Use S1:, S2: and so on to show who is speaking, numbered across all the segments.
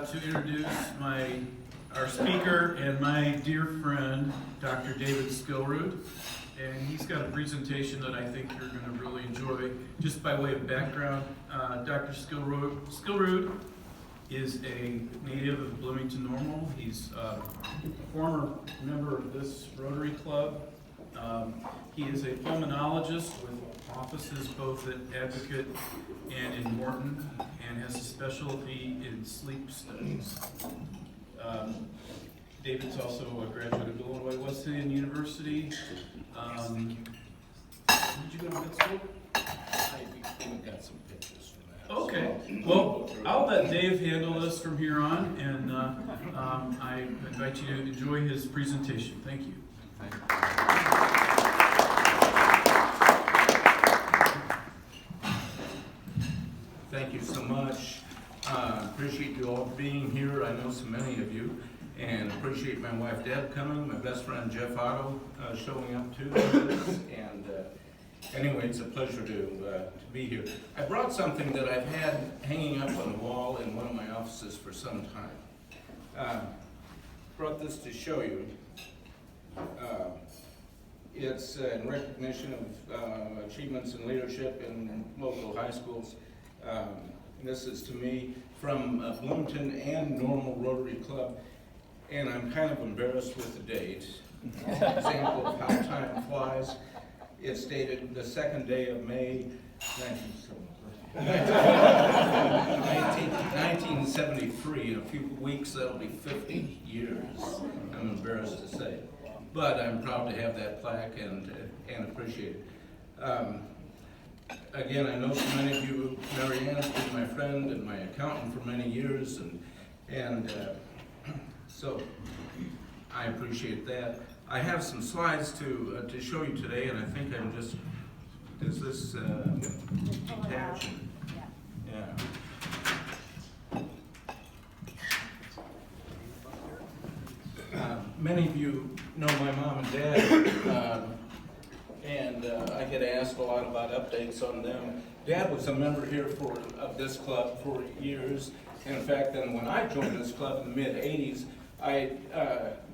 S1: to introduce our speaker and my dear friend, Dr. David Skillrud. And he's got a presentation that I think you're going to really enjoy. Just by way of background, Dr. Skillrud is a native of Bloomington Normal. He's a former member of this Rotary Club. He is a pulmonologist with offices both at Advocate and in Morton, and has a specialty in sleep studies. David's also a graduate of Illinois Wesleyan University. Did you go to med school?
S2: I got some pictures from that.
S1: Okay. Well, I'll let Dave handle this from here on, and I invite you to enjoy his presentation. Thank you.
S2: Thank you. Thank you so much. Appreciate you all being here. I know so many of you. And appreciate my wife Deb coming, my best friend Jeff Otto showing up too. And anyway, it's a pleasure to be here. I brought something that I've had hanging up on the wall in one of my offices for some time. Brought this to show you. It's in recognition of achievements in leadership in local high schools. This is to me from Bloomington and Normal Rotary Club. And I'm kind of embarrassed with the date. Example of how time flies. It's dated the 2nd day of May, 1973. In a few weeks, that'll be 50 years. I'm embarrassed to say. But I'm proud to have that plaque and appreciate it. Again, I know so many of you, Mary Ann's been my friend and my accountant for many years, and so I appreciate that. I have some slides to show you today, and I think I'm just, is this detach? Yeah. Many of you know my mom and dad, and I get asked a lot about updates on them. Dad was a member here of this club for years. And in fact, then when I joined this club in the mid-'80s, I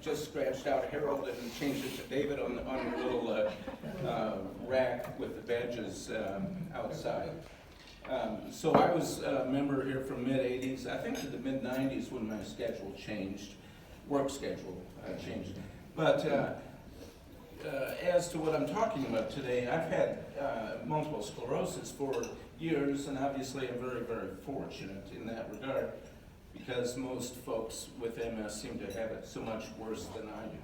S2: just scratched out Harold and changed it to David on the little rack with the badges outside. So I was a member here from mid-'80s, I think to the mid-'90s when my schedule changed, work schedule changed. But as to what I'm talking about today, I've had multiple sclerosis for years, and obviously I'm very, very fortunate in that regard, because most folks with MS seem to have it so much worse than I do.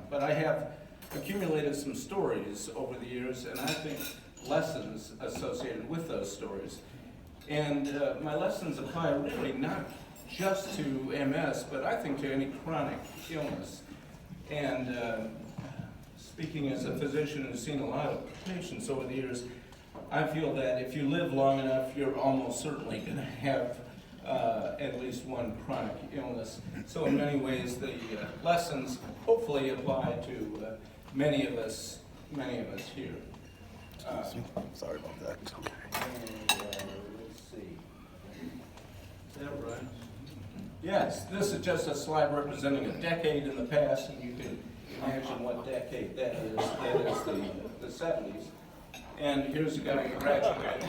S2: But I have accumulated some stories over the years, and I think lessons associated with those stories. And my lessons apply really not just to MS, but I think to any chronic illness. And speaking as a physician who's seen a lot of patients over the years, I feel that if you live long enough, you're almost certainly going to have at least one chronic illness. So in many ways, the lessons hopefully apply to many of us here.
S3: Sorry about that.
S2: Let's see. Is that right? Yes, this is just a slide representing a decade in the past, and you can imagine what decade that is. That is the 70s. And here's a guy who graduated.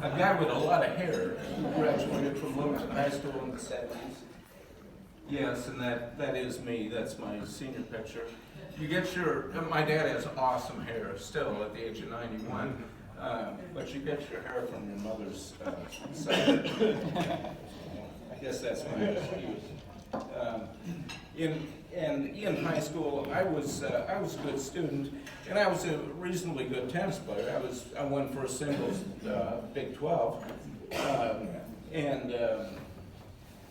S2: A guy with a lot of hair who graduated from Bloomington High School in the 70s. Yes, and that is me. That's my senior picture. You get my dad has awesome hair still at the age of 91, but you get your hair from your mother's side. I guess that's my excuse. In high school, I was a good student, and I was a reasonably good tennis player. I won first singles Big 12,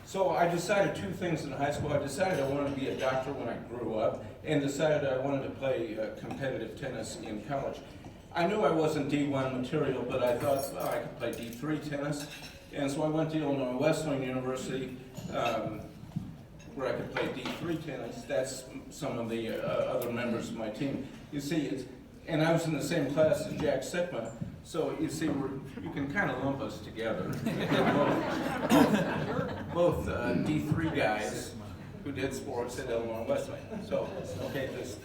S2: so I decided two things in high school. I decided I wanted to be a doctor when I grew up, and decided I wanted to play competitive tennis in college. I knew I wasn't D1 material, but I thought, well, I could play D3 tennis, and so I went to Illinois Wesleyan University, where I could play D3 tennis. That's some of the other members of my team. You see, and I was in the same class as Jack Sigma, so you see, you can kind of lump us together. both D3 guys who did sports at Illinois Wesleyan. So, okay, just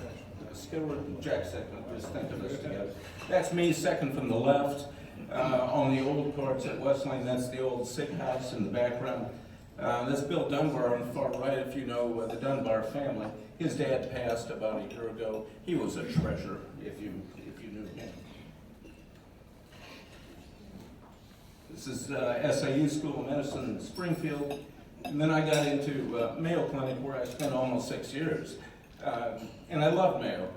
S2: Skillrud and Jack second, just think of this together. That's me second from the left. On the old courts at Wesleyan, that's the old Sig House in the background. That's Bill Dunbar on the far right, if you know the Dunbar family. His dad passed about a year ago. He was a treasure, if you knew him. This is SIU School of Medicine in Springfield. And then I got into Mayo Clinic, where I spent almost 6 years. And I love Mayo.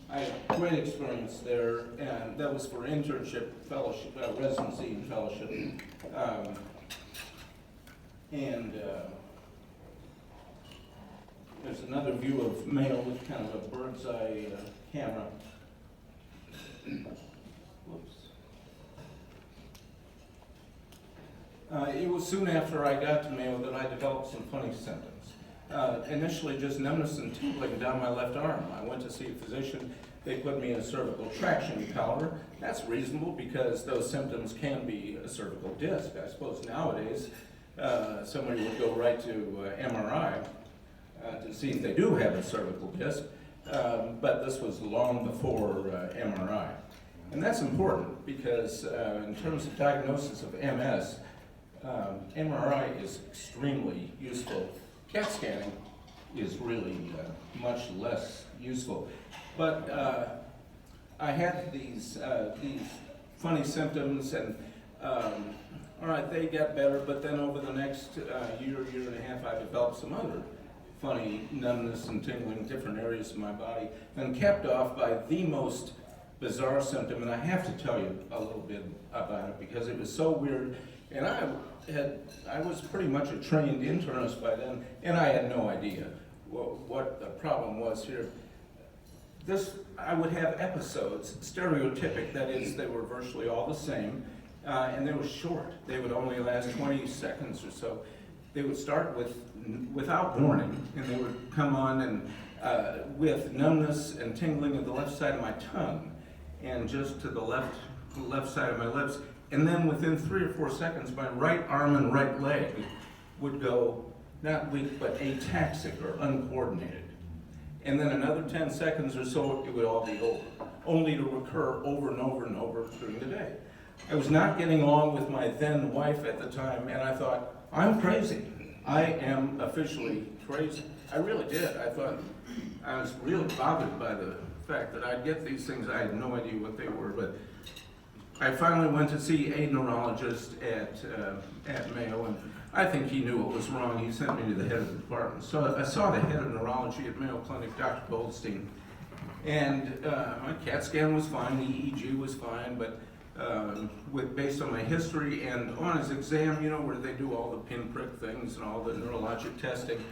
S2: I had a great experience there, and that was for internship, fellowship, residency and fellowship. There's another view of Mayo with kind of a bird's eye camera. Whoops. It was soon after I got to Mayo that I developed some funny symptoms. Initially just numbness and tingling down my left arm. I went to see a physician. They put me in a cervical traction collar. That's reasonable because those symptoms can be a cervical disc. I suppose nowadays somebody would go right to MRI to see if they do have a cervical disc, but this was long before MRI. And that's important because in terms of diagnosis of MS, MRI is extremely useful. CAT scanning is really much less useful. But I had these funny symptoms, and all right, they got better, but then over the next year and a half, I developed some other funny numbness and tingling in different areas of my body, and capped off by the most bizarre symptom, and I have to tell you a little bit about it because it was so weird. And I was pretty much a trained internist by then, and I had no idea what the problem was here. I would have episodes, stereotypic, that is, they were virtually all the same, and they were short. They would only last 20 seconds or so. They would start without warning, and they would come on and with numbness and tingling of the left side of my tongue, and just to the left side of my lips. And then within 3 or 4 seconds, my right arm and right leg would go not weak, but ataxic or uncoordinated. And then another 10 seconds or so, it would all be over, only to recur over and over and over during the day. I was not getting along with my then wife at the time, and I thought, I'm crazy. I am officially crazy. I really did. I thought, I was really bothered by the fact that I'd get these things. I had no idea what they were, but I finally went to see a neurologist at Mayo, and I think he knew what was wrong. He sent me to the head of the department. So I saw the head of neurology at Mayo Clinic, Dr. Goldstein, and my CAT scan was fine, the EEG was fine, but based on my history and on his exam, you know, where they do all the pinprick things and all the neurologic testing,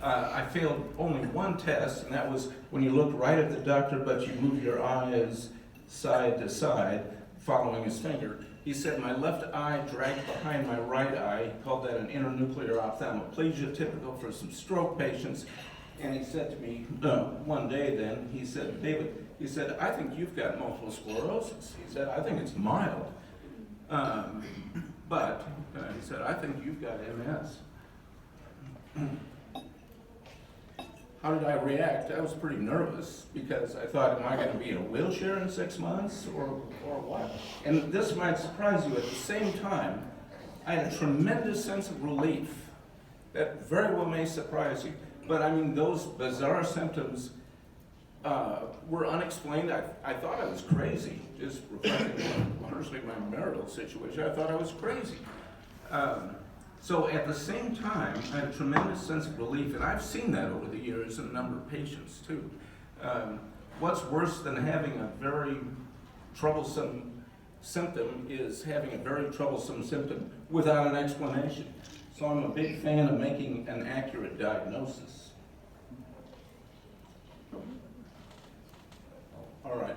S2: I failed only one test, and that was when you look right at the doctor, but you move your eyes side to side, following his finger. He said my left eye dragged behind my right eye. He called that an internuclear ophthalmoplegia, typical for some stroke patients. And he said to me one day then, he said, David, he said, I think you've got multiple sclerosis. He said, I think it's mild. But he said, I think you've got MS. How did I react? I was pretty nervous because I thought, am I going to be in a wheelchair in 6 months or what? And this might surprise you. At the same time, I had a tremendous sense of relief that very well may surprise you. But I mean, those bizarre symptoms were unexplained. I thought I was crazy, just reflecting on largely my marital situation. I thought I was crazy. So at the same time, I had a tremendous sense of relief, and I've seen that over the years in a number of patients too. What's worse than having a very troublesome symptom is having a very troublesome symptom without an explanation. So I'm a big fan of making an accurate diagnosis. All right.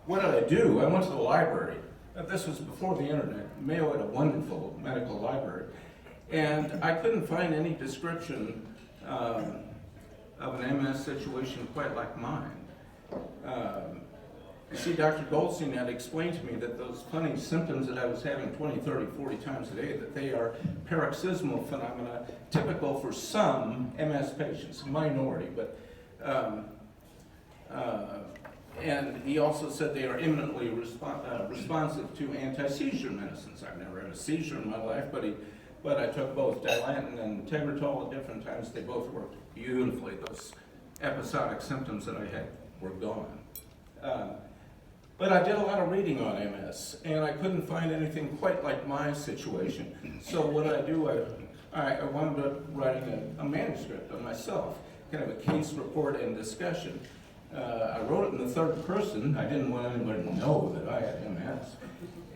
S2: What did I do? I went to the library. This was before the internet. Mayo had a wonderful medical library. And I couldn't find any description of an MS situation quite like mine. You see, Dr. Goldstein had explained to me that those funny symptoms that I was having 20, 30, 40 times a day, that they are paroxysmal phenomena typical for some MS patients, a minority, but and he also said they are eminently responsive to anti-seizure medicines. I've never had a seizure in my life, but I took both Dilantin and Tegretol at different times. They both worked beautifully. Those episodic symptoms that I had were gone. But I did a lot of reading on MS, and I couldn't find anything quite like my situation. So what I do, I wound up writing a manuscript on myself, kind of a case report and discussion. I wrote it in the third person. I didn't want anybody to know that I had MS.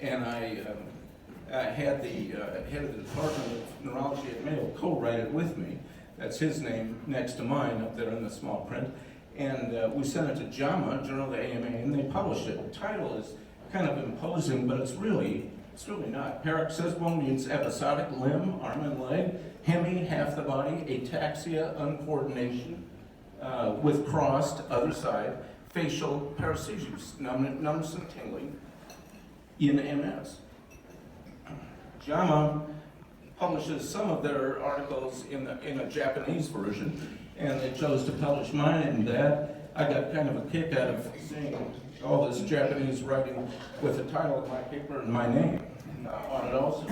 S2: And I had the head of the Department of Neurology at Mayo co-write it with me. That's his name next to mine up there in the small print. And we sent it to JAMA, Journal of the AMA, and they published it. The title is kind of imposing, but it's really not. Paroxysmal means episodic limb, arm and leg. Hemi, half the body. Ataxia, uncoordination, with crossed, other side. Facial paresthesias, numbness and tingling in MS. JAMA publishes some of their articles in a Japanese version, and they chose to publish mine, and that I got kind of a kick out of seeing all this Japanese writing with the title of my paper and my name on it also.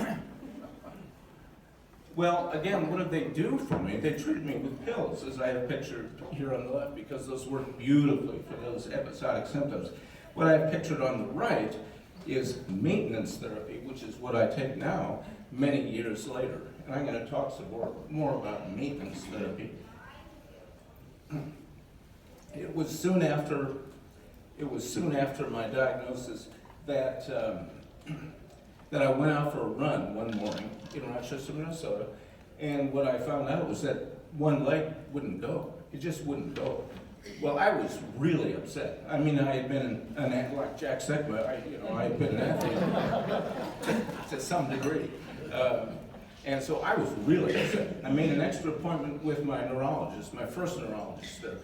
S2: Well, again, what did they do for me? They treated me with pills, as I have pictured here on the left, because those work beautifully for those episodic symptoms. What I have pictured on the right is maintenance therapy, which is what I take now, many years later. And I'm going to talk some more about maintenance therapy. It was soon after my diagnosis that I went out for a run one morning in Rochester, Minnesota, and what I found out was that one leg wouldn't go. It just wouldn't go. Well, I was really upset. I mean, I had been an athlete, like Jack Sigma, I had been an athlete to some degree. And so I was really upset. I made an extra appointment with my neurologist, my first neurologist there.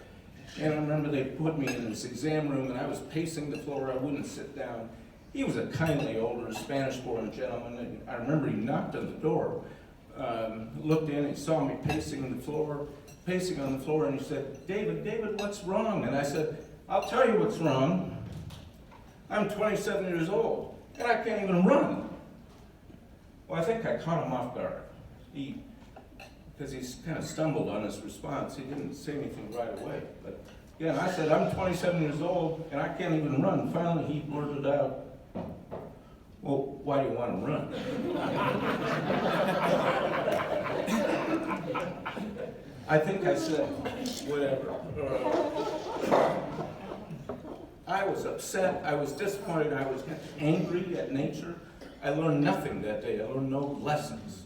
S2: And I remember they put me in this exam room, and I was pacing the floor. I wouldn't sit down. He was a kindly older Spanish-born gentleman, and I remember he knocked on the door, looked in, he saw me pacing on the floor, and he said, David, what's wrong? And I said, I'll tell you what's wrong. I'm 27 years old, and I can't even run. Well, I think I caught him off guard. Because he kind of stumbled on his response. He didn't say anything right away. But again, I said, I'm 27 years old, and I can't even run. Finally, he blurted out, well, why do you want to run? I think I said, whatever. I was upset, I was disappointed, I was angry at nature. I learned nothing that day, I learned no lessons.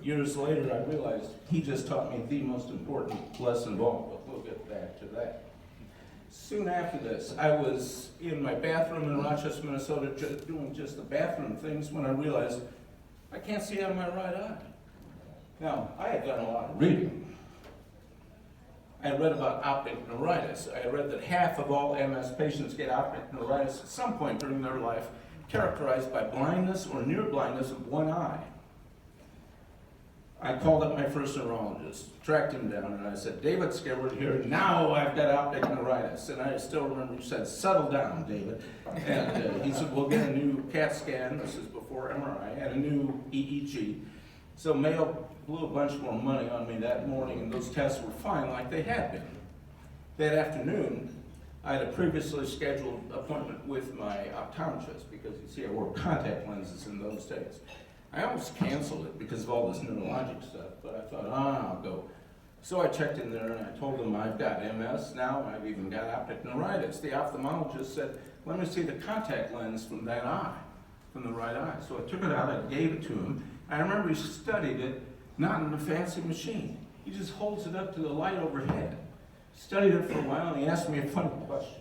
S2: Years later, I realized he just taught me the most important lesson of all, but we'll get back to that. Soon after this, I was in my bathroom in Rochester, Minnesota, doing just the bathroom things when I realized I can't see out of my right eye. Now, I had done a lot of reading. I read about optic neuritis. I read that half of all MS patients get optic neuritis at some point during their life, characterized by blindness or near blindness of one eye. I called up my first neurologist, tracked him down, and I said, David Skillrud here, now I've got optic neuritis. And I still remember he said, settle down, David. And he said, we'll get a new CAT scan, this is before MRI, and a new EEG. So Mayo blew a bunch more money on me that morning, and those tests were fine like they had been. That afternoon, I had a previously scheduled appointment with my optometrist because, you see, I wore contact lenses in those days. I almost canceled it because of all this neurologic stuff, but I thought, I'll go. So I checked in there and I told them I've got MS now, I've even got optic neuritis. The ophthalmologist said, let me see the contact lens from that eye, from the right eye. So I took it out, I gave it to him. I remember he studied it, not in a fancy machine. He just holds it up to the light overhead. Studied it for a while and he asked me a funny question.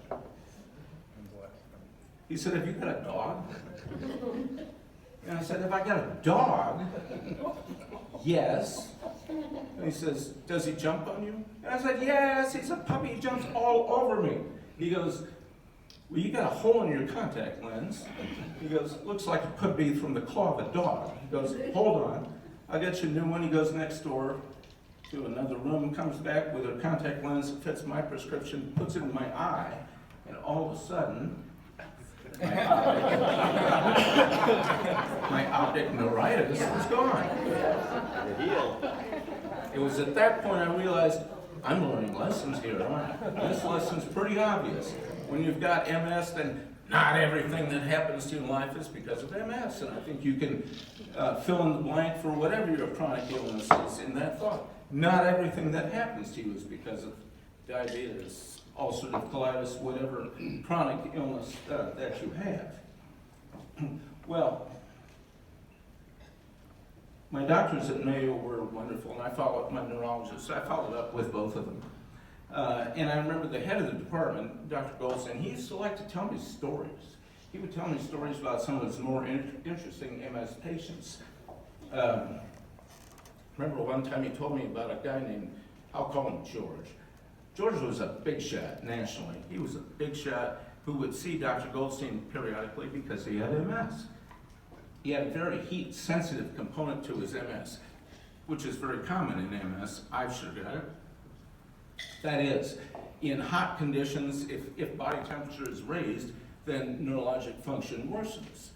S2: He said, have you got a dog? And I said, have I got a dog? Yes. And he says, does he jump on you? And I said, yes, he's a puppy, he jumps all over me. He goes, well, you got a hole in your contact lens. He goes, looks like it could be from the claw of a dog. He goes, hold on, I'll get you a new one. He goes next door to another room, comes back with a contact lens that fits my prescription, puts it in my eye, and all of a sudden, my optic neuritis was gone. It was at that point I realized, I'm learning lessons here, aren't I? This lesson's pretty obvious. When you've got MS, then not everything that happens to you in life is because of MS. And I think you can fill in the blank for whatever your chronic illness is in that thought. Not everything that happens to you is because of diabetes, ulcerative colitis, whatever chronic illness that you have. Well, my doctors at Mayo were wonderful, and I followed my neurologist. I followed up with both of them. And I remember the head of the department, Dr. Goldstein, he used to like to tell me stories. He would tell me stories about some of his more interesting MS patients. Remember one time he told me about a guy named, I'll call him George. George was a big shot nationally. He was a big shot who would see Dr. Goldstein periodically because he had MS. He had a very heat-sensitive component to his MS, which is very common in MS. I've sure got it. That is, in hot conditions, if body temperature is raised, then neurologic function worsens.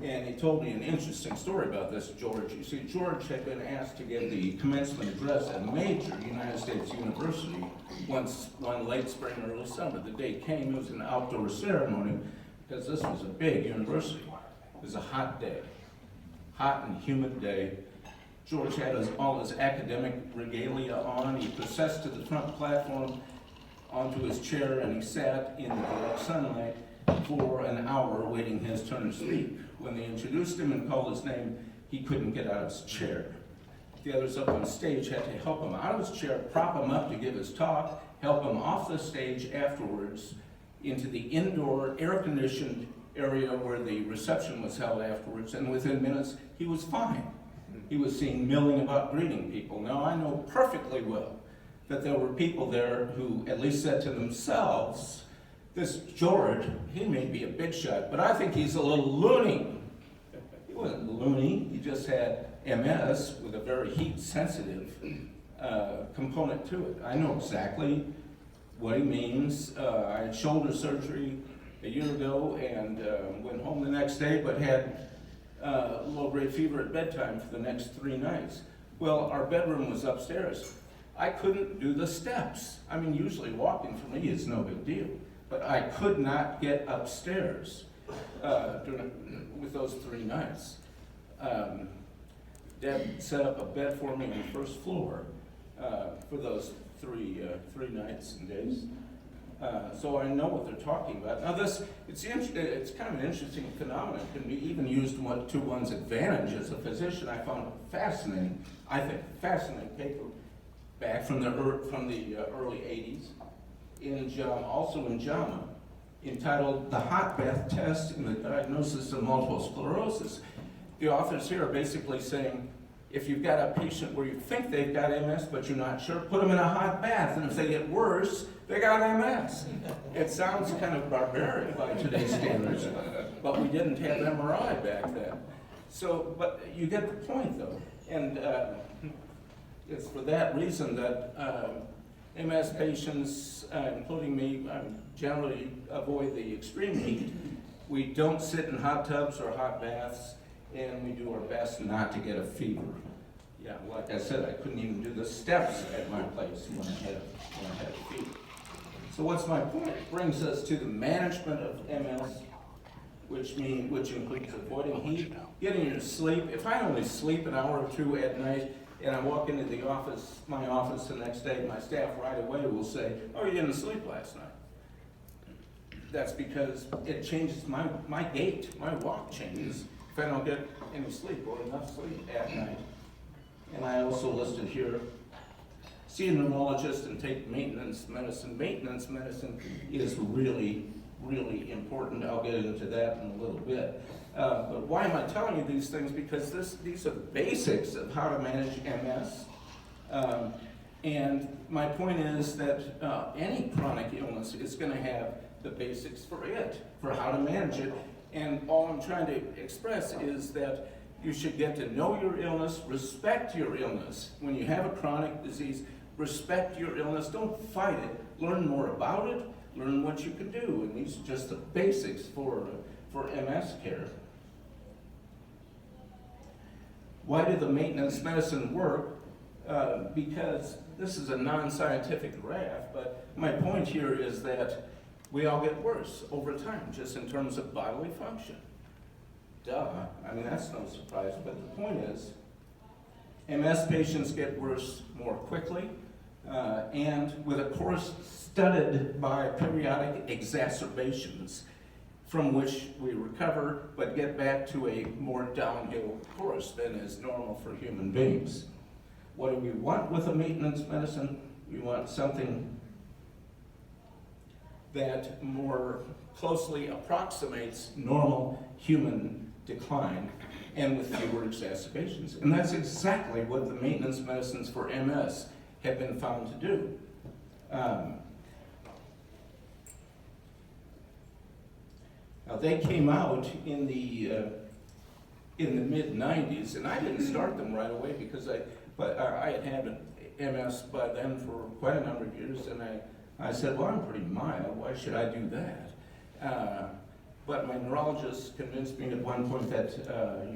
S2: And he told me an interesting story about this, George. You see, George had been asked to give the commencement address at a major United States university one late spring or early summer. The day came, it was an outdoor ceremony, because this was a big university. It was a hot day, hot and humid day. George had all his academic regalia on. He processed to the front platform onto his chair, and he sat in the direct sunlight for an hour waiting his turn to speak. When they introduced him and called his name, he couldn't get out of his chair. The others up on stage had to help him out of his chair, prop him up to give his talk, help him off the stage afterwards into the indoor air-conditioned area where the reception was held afterwards, and within minutes, he was fine. He was seen milling about greeting people. Now, I know perfectly well that there were people there who at least said to themselves, this George, he may be a big shot, but I think he's a little loony. He wasn't loony, he just had MS with a very heat-sensitive component to it. I know exactly what he means. I had shoulder surgery a year ago and went home the next day, but had low-grade fever at bedtime for the next 3 nights. Well, our bedroom was upstairs. I couldn't do the steps. I mean, usually walking for me is no big deal, but I could not get upstairs with those 3 nights. Deb set up a bed for me on the first floor for those three nights and days. So I know what they're talking about. Now it's kind of an interesting phenomenon. It can be even used to one's advantage as a physician. I found a fascinating paper back from the early 80s, also in JAMA, entitled The Hot Bath Test in the Diagnosis of Multiple Sclerosis. The authors here are basically saying, if you've got a patient where you think they've got MS, but you're not sure, put them in a hot bath, and if they get worse, they got MS. It sounds kind of barbaric by today's standards, but we didn't have MRI back then. So, but you get the point, though, and it's for that reason that MS patients, including me, generally avoid the extreme heat. We don't sit in hot tubs or hot baths, and we do our best not to get a fever. Yeah, like I said, I couldn't even do the steps at my place when I had a fever. So what's my point? It brings us to the management of MS, which includes avoiding heat, getting your sleep. If I only sleep an hour or 2 at night, and I walk into my office the next day, my staff right away will say, "Oh, you didn't sleep last night." That's because it changes my gait, my walk changes if I don't get any sleep or enough sleep at night. And I also listed here, see a neurologist and take maintenance medicine. Maintenance medicine is really, really important. I'll get into that in a little bit. But why am I telling you these things? Because these are the basics of how to manage MS. And my point is that any chronic illness is going to have the basics for it, for how to manage it. And all I'm trying to express is that you should get to know your illness, respect your illness. When you have a chronic disease, respect your illness. Don't fight it. Learn more about it. Learn what you can do. And these are just the basics for MS care. Why did the maintenance medicine work? Because this is a non-scientific graph, but my point here is that we all get worse over time, just in terms of bodily function. Duh, I mean, that's no surprise, but the point is, MS patients get worse more quickly, and with a course studded by periodic exacerbations from which we recover, but get back to a more downhill course than is normal for human beings. What do we want with a maintenance medicine? We want something that more closely approximates normal human decline and with fewer exacerbations. And that's exactly what the maintenance medicines for MS have been found to do. Now they came out in the mid-90s, and I didn't start them right away because I had had MS by then for quite a number of years, and I said, well, I'm pretty mild, why should I do that? But my neurologist convinced me at one point that,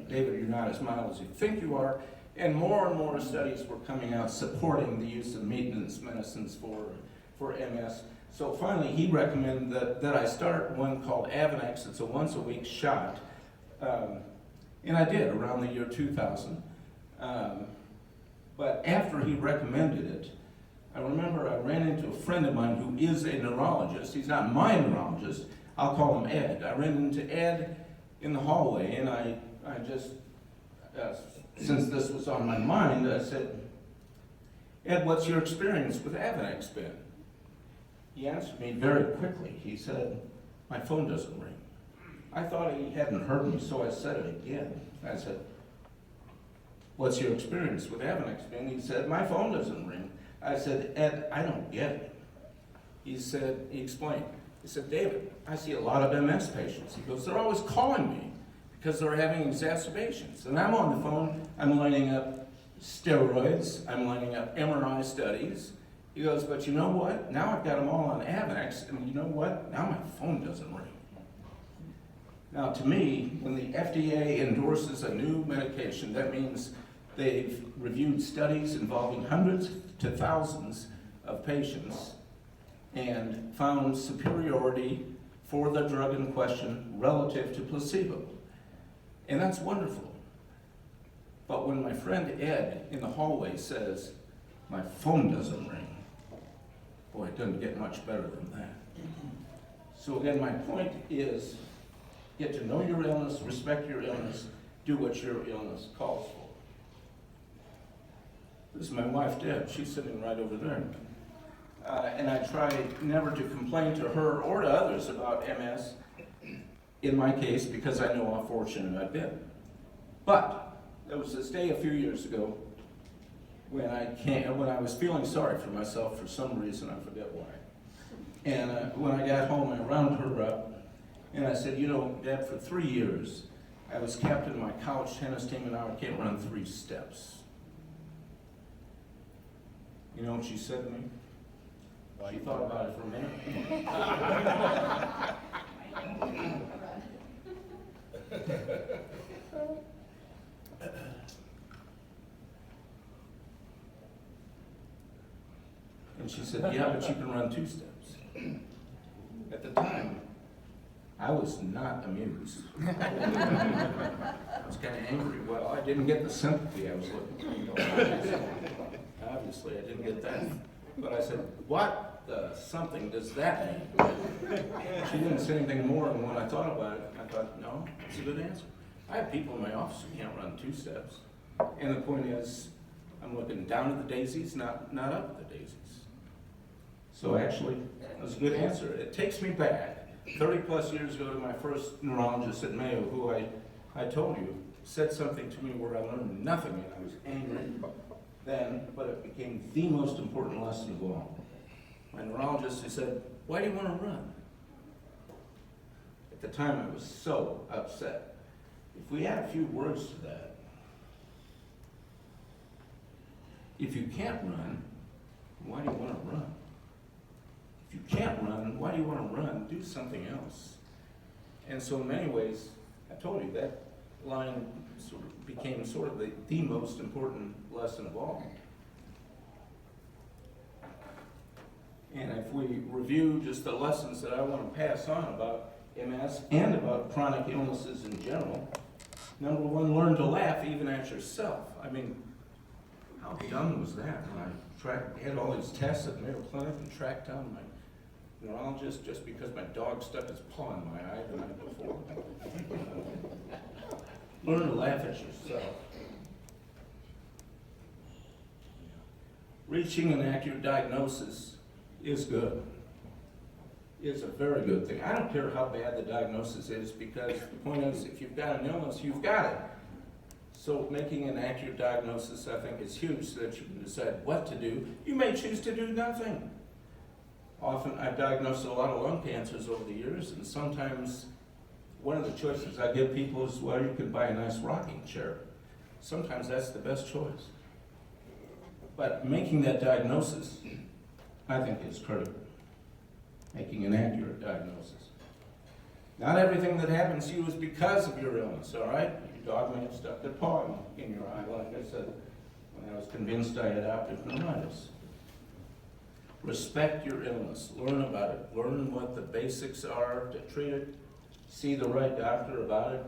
S2: David, you're not as mild as you think you are, and more studies were coming out supporting the use of maintenance medicines for MS. So finally, he recommended that I start one called Avonex. It's a once-a-week shot, and I did around the year 2000. But after he recommended it, I remember I ran into a friend of mine who is a neurologist. He's not my neurologist. I'll call him Ed. I ran into Ed in the hallway, and I just, since this was on my mind, I said, Ed, what's your experience with Avonex been? He answered me very quickly. He said, my phone doesn't ring. I thought he hadn't heard me, so I said it again. I said, what's your experience with Avonex been? He said, my phone doesn't ring. I said, Ed, I don't get it. He explained. He said, David, I see a lot of MS patients. He goes, they're always calling me because they're having exacerbations. And I'm on the phone, I'm lining up steroids, I'm lining up MRI studies. He goes, but you know what? Now I've got them all on Avonex, and you know what? Now my phone doesn't ring. Now to me, when the FDA endorses a new medication, that means they've reviewed studies involving hundreds to thousands of patients and found superiority for the drug in question relative to placebo. And that's wonderful. But when my friend Ed in the hallway says, my phone doesn't ring, boy, it doesn't get much better than that. So again, my point is, get to know your illness, respect your illness, do what your illness calls for. This is my wife, Deb. She's sitting right over there. And I try never to complain to her or to others about MS, in my case, because I know how fortunate I've been. But there was this day a few years ago when I was feeling sorry for myself for some reason, I forget why. And when I got home, I rounded her up, and I said, you know, Deb, for 3 years, I was captain of my college tennis team, and I can't run 3 steps. You know what she said to me? She thought about it for a minute. And she said, yeah, but you can run 2 steps. At the time, I was not amused. I was kind of angry. Well, I didn't get the sympathy I was looking for. Obviously, I didn't get that. But I said, what the something does that mean? She didn't say anything more, and when I thought about it, I thought, no, that's a good answer. I have people in my office who can't run 2 steps. And the point is, I'm looking down at the daisies, not up at the daisies. So actually, that was a good answer. It takes me back 30 plus years ago to my first neurologist at Mayo, who I told you said something to me where I learned nothing and I was angry. then, but it became the most important lesson of all. My neurologist, he said, "Why do you want to run?" At the time, I was so upset. If we add a few words to that, if you can't run, why do you want to run? If you can't run, why do you want to run? Do something else. And so in many ways, I told you, that line sort of became sort of the most important lesson of all. And if we review just the lessons that I want to pass on about MS and about chronic illnesses in general, number one, learn to laugh even at yourself. I mean, how dumb was that when I had all these tests at Mayo Clinic and tracked down my neurologist just because my dog stuck his paw in my eye the night before. Learn to laugh at yourself. Reaching an accurate diagnosis is good. It's a very good thing. I don't care how bad the diagnosis is, because the point is, if you've got an illness, you've got it. So making an accurate diagnosis, I think, is huge, so that you can decide what to do. You may choose to do nothing. Often, I've diagnosed a lot of lung cancers over the years, and sometimes one of the choices I give people is, well, you can buy a nice rocking chair. Sometimes that's the best choice. But making that diagnosis, I think, is critical. Making an accurate diagnosis. Not everything that happens to you is because of your illness, all right? Your dog may have stuck their paw in your eye, like I said, when I was convinced I had optic neuritis. Respect your illness. Learn about it. Learn what the basics are to treat it. See the right doctor about it.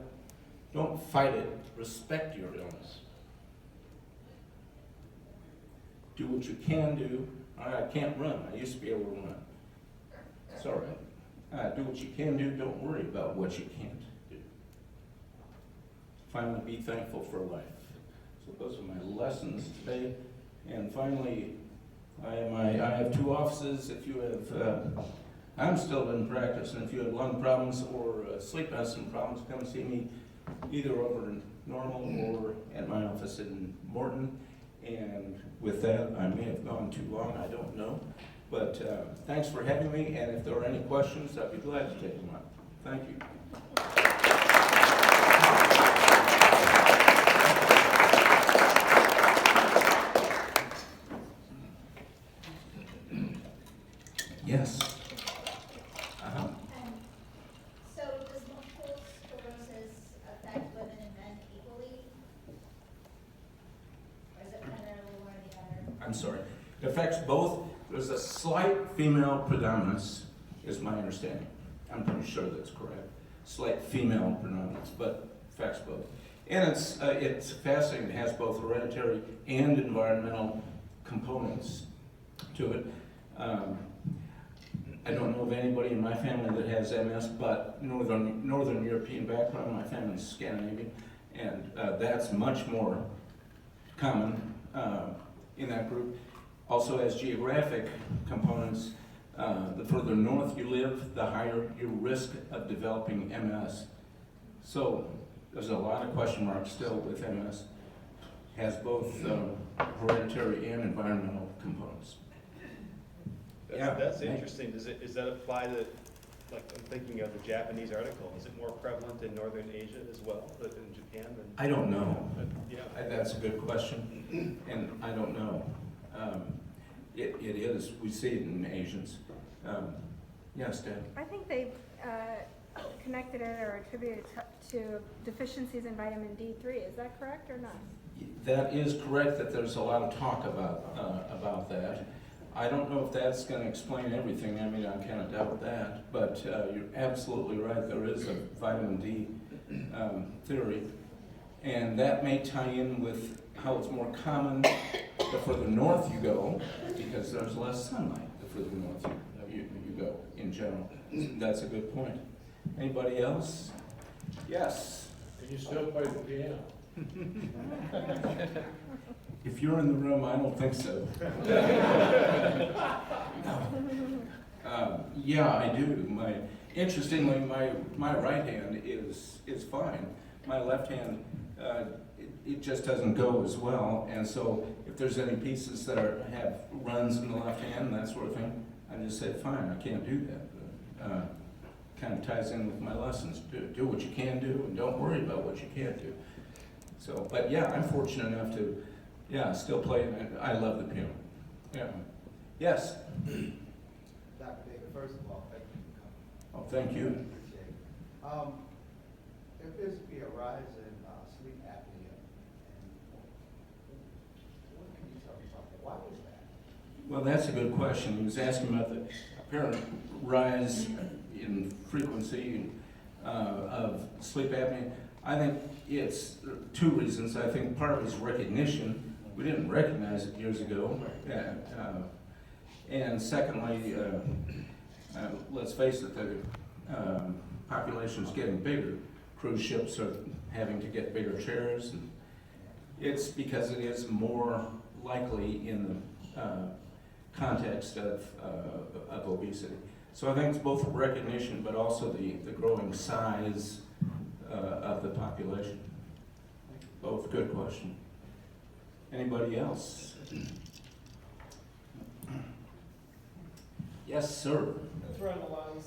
S2: Don't fight it. Respect your illness. Do what you can do. All right, I can't run. I used to be able to run. It's all right. Do what you can do. Don't worry about what you can't do. Finally, be thankful for life. So those are my lessons today. And finally, I have 2 offices. If you have, I'm still in practice, and if you have lung problems or sleep medicine problems, come see me either over in Normal or at my office in Morton. And with that, I may have gone too long, I don't know. But thanks for having me, and if there are any questions, I'd be glad to take them up. Thank you. Yes.
S4: So does multiple sclerosis affect women and men equally? Or is it primarily one or the other?
S2: I'm sorry. It affects both. There's a slight female predominance, is my understanding. I'm pretty sure that's correct. Slight female predominance, but affects both. And it's fascinating. It has both hereditary and environmental components to it. I don't know of anybody in my family that has MS, but Northern European background. My family's Scandinavian, and that's much more common in that group. Also has geographic components. The further north you live, the higher your risk of developing MS. So there's a lot of question marks still with MS. Has both hereditary and environmental components.
S5: That's interesting. Does that apply to, like, I'm thinking of the Japanese article, is it more prevalent in Northern Asia as well, than in Japan?
S2: I don't know.
S5: Yeah.
S2: That's a good question, and I don't know. It is, we see it in Asians. Yes, Dan?
S6: I think they connected it or attributed it to deficiencies in vitamin D3. Is that correct or not?
S2: That is correct, that there's a lot of talk about that. I don't know if that's going to explain everything. I mean, I kind of doubt that, but you're absolutely right. There is a vitamin D theory, and that may tie in with how it's more common the further north you go, because there's less sunlight the further north you go in general. That's a good point. Anybody else? Yes.
S7: Can you still play the piano?
S2: If you're in the room, I don't think so. Yeah, I do. Interestingly, my right hand is fine. my left hand, it just doesn't go as well. And so if there's any pieces that have runs in the left hand and that sort of thing, I just said, fine, I can't do that. Kind of ties in with my lessons. Do what you can do and don't worry about what you can't do. So, but yeah, I'm fortunate enough to, still play. And I love the piano. Yeah. Yes.
S8: Dr. David, first of all, thank you for coming.
S2: Oh, thank you.
S8: Appreciate it. There appears to be a rise in sleep apnea. And what can you tell me about that? Why is that?
S2: Well, that's a good question. He was asking about the apparent rise in frequency of sleep apnea. I think it's two reasons. I think part of it is recognition. We didn't recognize it years ago. And secondly, let's face it, the population is getting bigger. Cruise ships are having to get bigger chairs. And it's because it is more likely in the context of obesity. So I think it's both recognition, but also the growing size of the population. Both good question. Anybody else? Yes, sir.
S9: That's right along, a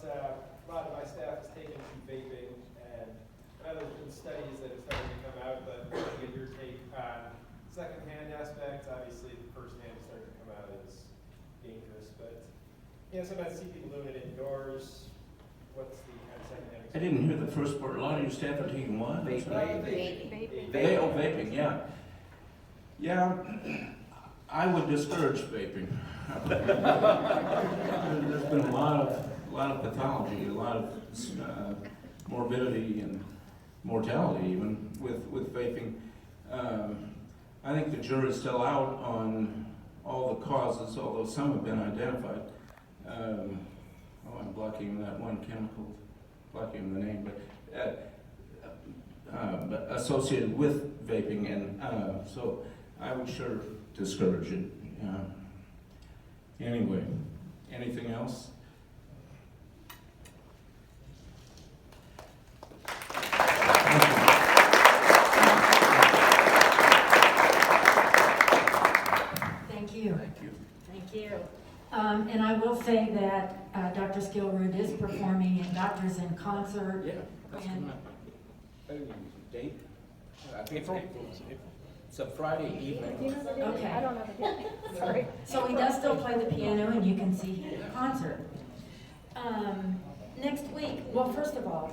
S9: lot of my staff has taken to vaping, and I know there's been studies that are starting to come out, but I want to get your take on secondhand aspects. Obviously, the firsthand is starting to come out as dangerous, but sometimes I see people doing it indoors. What's the kind of secondhand
S2: I didn't hear the first part. A lot of your staff are taking what?
S6: Vaping.
S2: Vaping, yeah. Yeah, I would discourage vaping. There's been a lot of pathology, a lot of morbidity and mortality even with vaping. I think the jury's still out on all the causes, although some have been identified. I'm blocking that one chemical, blocking the name, but associated with vaping, and so I would sure discourage it. Anyway, anything else?
S10: Thank you.
S2: Thank you.
S10: Thank you. And I will say that Dr. Skillrud is performing in Doctors in Concert.
S2: Yeah, that's
S10: And-
S2: coming up. Date? I think April. It's a Friday
S6: Do you
S2: evening.
S6: know the date?
S10: Okay.
S6: I don't know the date. Sorry.
S10: So he does still play the piano, and you can see him in concert. Next week, well, first of all,